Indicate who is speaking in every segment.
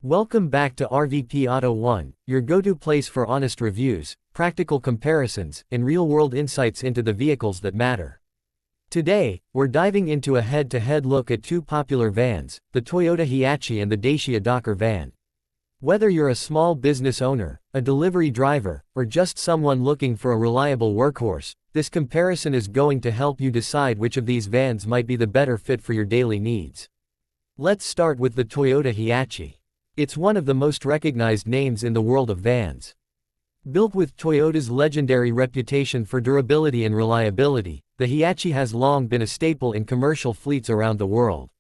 Speaker 1: Welcome back to RVP Auto1, your go-to place for honest reviews, practical comparisons, and real-world insights into the vehicles that matter. Today, we're diving into a head-to-head look at two popular vans, the Toyota HiAce and the Dacia Dokker van. Whether you're a small business owner, a delivery driver, or just someone looking for a reliable workhorse, this comparison is going to help you decide which of these vans might be the better fit for your daily needs. Let's start with the Toyota HiAce. It's one of the most recognized names in the world of vans. Built with Toyota's legendary reputation for durability and reliability, the HiAce has long been a staple in commercial fleets around the world.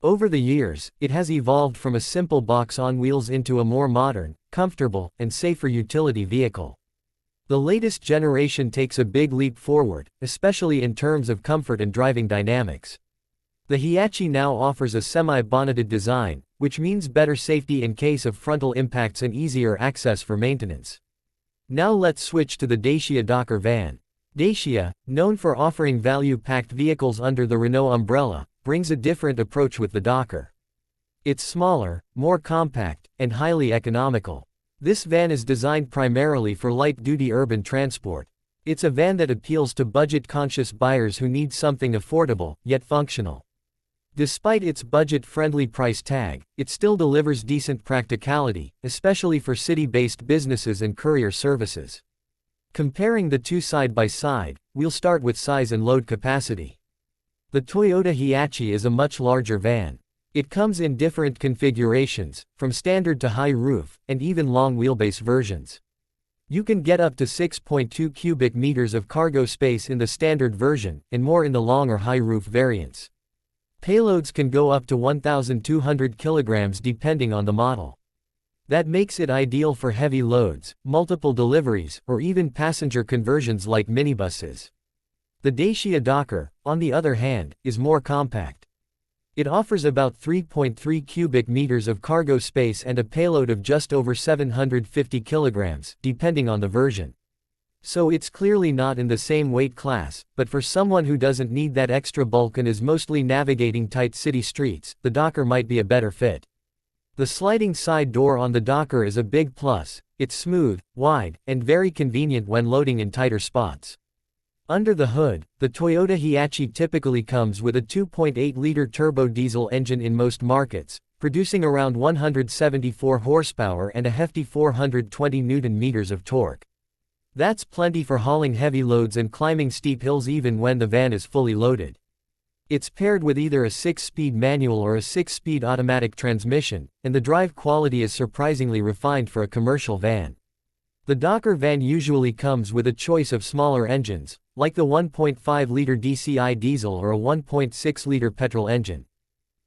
Speaker 1: Over the years, it has evolved from a simple box on wheels into a more modern, comfortable, and safer utility vehicle. The latest generation takes a big leap forward, especially in terms of comfort and driving dynamics. The HiAce now offers a semi-bonneted design, which means better safety in case of frontal impacts and easier access for maintenance. Now let's switch to the Dacia Dokker van. Dacia, known for offering value-packed vehicles under the Renault umbrella, brings a different approach with the Dokker. It's smaller, more compact, and highly economical. This van is designed primarily for light-duty urban transport. It's a van that appeals to budget-conscious buyers who need something affordable, yet functional. Despite its budget-friendly price tag, it still delivers decent practicality, especially for city-based businesses and courier services. Comparing the two side by side, we'll start with size and load capacity. The Toyota HiAce is a much larger van. It comes in different configurations, from standard to high roof, and even long wheelbase versions. You can get up to 6.2 cubic meters of cargo space in the standard version, and more in the long or high roof variants. Payloads can go up to 1,200 kilograms depending on the model. That makes it ideal for heavy loads, multiple deliveries, or even passenger conversions like minibuses. The Dacia Dokker, on the other hand, is more compact. It offers about 3.3 cubic meters of cargo space and a payload of just over 750 kilograms, depending on the version. So it's clearly not in the same weight class, but for someone who doesn't need that extra bulk and is mostly navigating tight city streets, the Dokker might be a better fit. The sliding side door on the Dokker is a big plus. It's smooth, wide, and very convenient when loading in tighter spots. Under the hood, the Toyota HiAce typically comes with a 2.8-liter turbo diesel engine in most markets, producing around 174 horsepower and a hefty 420 Nm of torque. That's plenty for hauling heavy loads and climbing steep hills even when the van is fully loaded. It's paired with either a 6-speed manual or a 6-speed automatic transmission, and the drive quality is surprisingly refined for a commercial van. The Dokker van usually comes with a choice of smaller engines, like the 1.5-liter DCI diesel or a 1.6-liter petrol engine.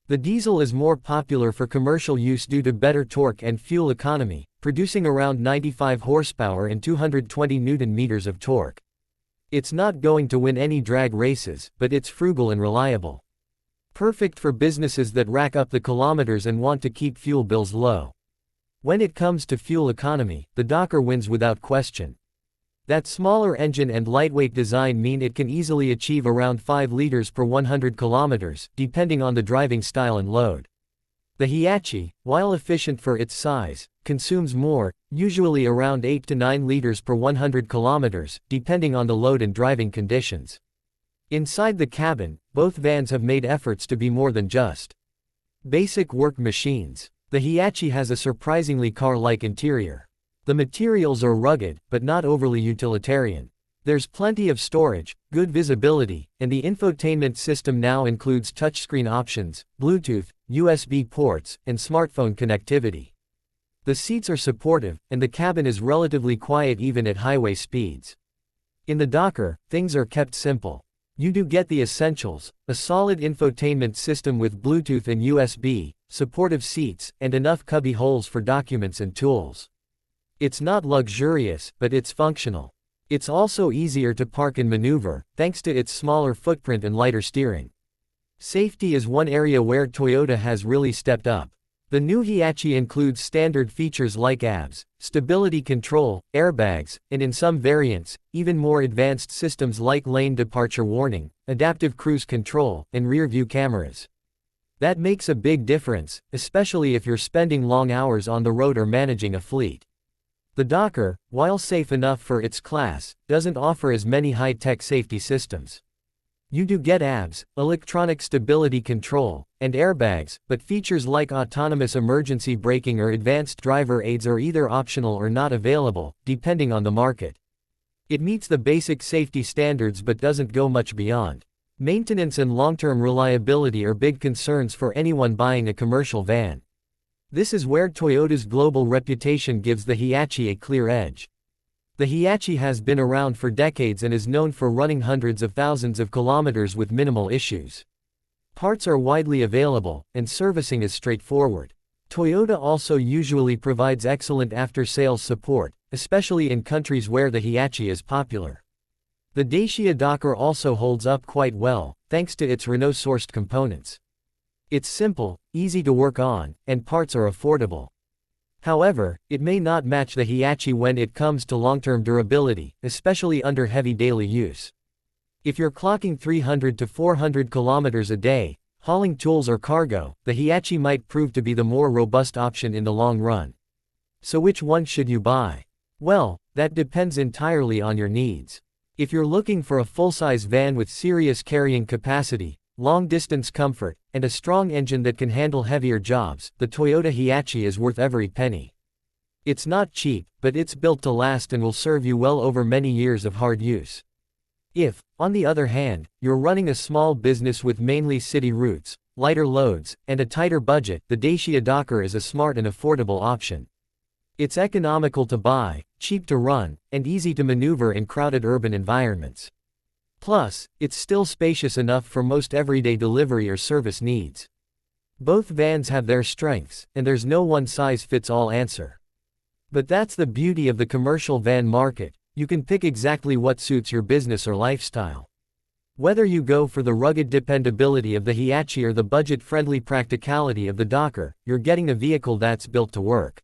Speaker 1: The diesel is more popular for commercial use due to better torque and fuel economy, producing around 95 horsepower and 220 Nm of torque. It's not going to win any drag races, but it's frugal and reliable. Perfect for businesses that rack up the kilometers and want to keep fuel bills low. When it comes to fuel economy, the Dokker wins without question. That smaller engine and lightweight design mean it can easily achieve around 5 liters per 100 kilometers, depending on the driving style and load. The HiAce, while efficient for its size, consumes more, usually around 8 to 9 liters per 100 kilometers, depending on the load and driving conditions. Inside the cabin, both vans have made efforts to be more than just basic work machines. The HiAce has a surprisingly car-like interior. The materials are rugged, but not overly utilitarian. There's plenty of storage, good visibility, and the infotainment system now includes touchscreen options, Bluetooth, USB ports, and smartphone connectivity. The seats are supportive, and the cabin is relatively quiet even at highway speeds. In the Dokker, things are kept simple. You do get the essentials: a solid infotainment system with Bluetooth and USB, supportive seats, and enough cubby holes for documents and tools. It's not luxurious, but it's functional. It's also easier to park and maneuver, thanks to its smaller footprint and lighter steering. Safety is one area where Toyota has really stepped up. The new HiAce includes standard features like ABS, stability control, airbags, and in some variants, even more advanced systems like lane departure warning, adaptive cruise control, and rear-view cameras. That makes a big difference, especially if you're spending long hours on the road or managing a fleet. The Dokker, while safe enough for its class, doesn't offer as many high-tech safety systems. You do get ABS, electronic stability control, and airbags, but features like autonomous emergency braking or advanced driver aids are either optional or not available, depending on the market. It meets the basic safety standards but doesn't go much beyond. Maintenance and long-term reliability are big concerns for anyone buying a commercial van. This is where Toyota's global reputation gives the HiAce a clear edge. The HiAce has been around for decades and is known for running hundreds of thousands of kilometers with minimal issues. Parts are widely available, and servicing is straightforward. Toyota also usually provides excellent after-sales support, especially in countries where the HiAce is popular. The Dacia Dokker also holds up quite well, thanks to its Renault-sourced components. It's simple, easy to work on, and parts are affordable. However, it may not match the HiAce when it comes to long-term durability, especially under heavy daily use. If you're clocking 300 to 400 kilometers a day, hauling tools or cargo, the HiAce might prove to be the more robust option in the long run. So which one should you buy? Well, that depends entirely on your needs. If you're looking for a full-size van with serious carrying capacity, long-distance comfort, and a strong engine that can handle heavier jobs, the Toyota HiAce is worth every penny. It's not cheap, but it's built to last and will serve you well over many years of hard use. If, on the other hand, you're running a small business with mainly city routes, lighter loads, and a tighter budget, the Dacia Dokker is a smart and affordable option. It's economical to buy, cheap to run, and easy to maneuver in crowded urban environments. Plus, it's still spacious enough for most everyday delivery or service needs. Both vans have their strengths, and there's no one-size-fits-all answer. But that's the beauty of the commercial van market. You can pick exactly what suits your business or lifestyle. Whether you go for the rugged dependability of the HiAce or the budget-friendly practicality of the Dokker, you're getting a vehicle that's built to work.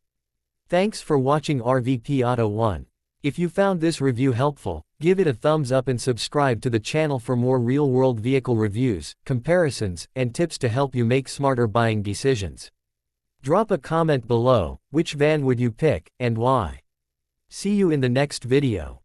Speaker 1: Thanks for watching RVP Auto 1. If you found this review helpful, give it a thumbs up and subscribe to the channel for more real-world vehicle reviews, comparisons, and tips to help you make smarter buying decisions. Drop a comment below, which van would you pick, and why? See you in the next video.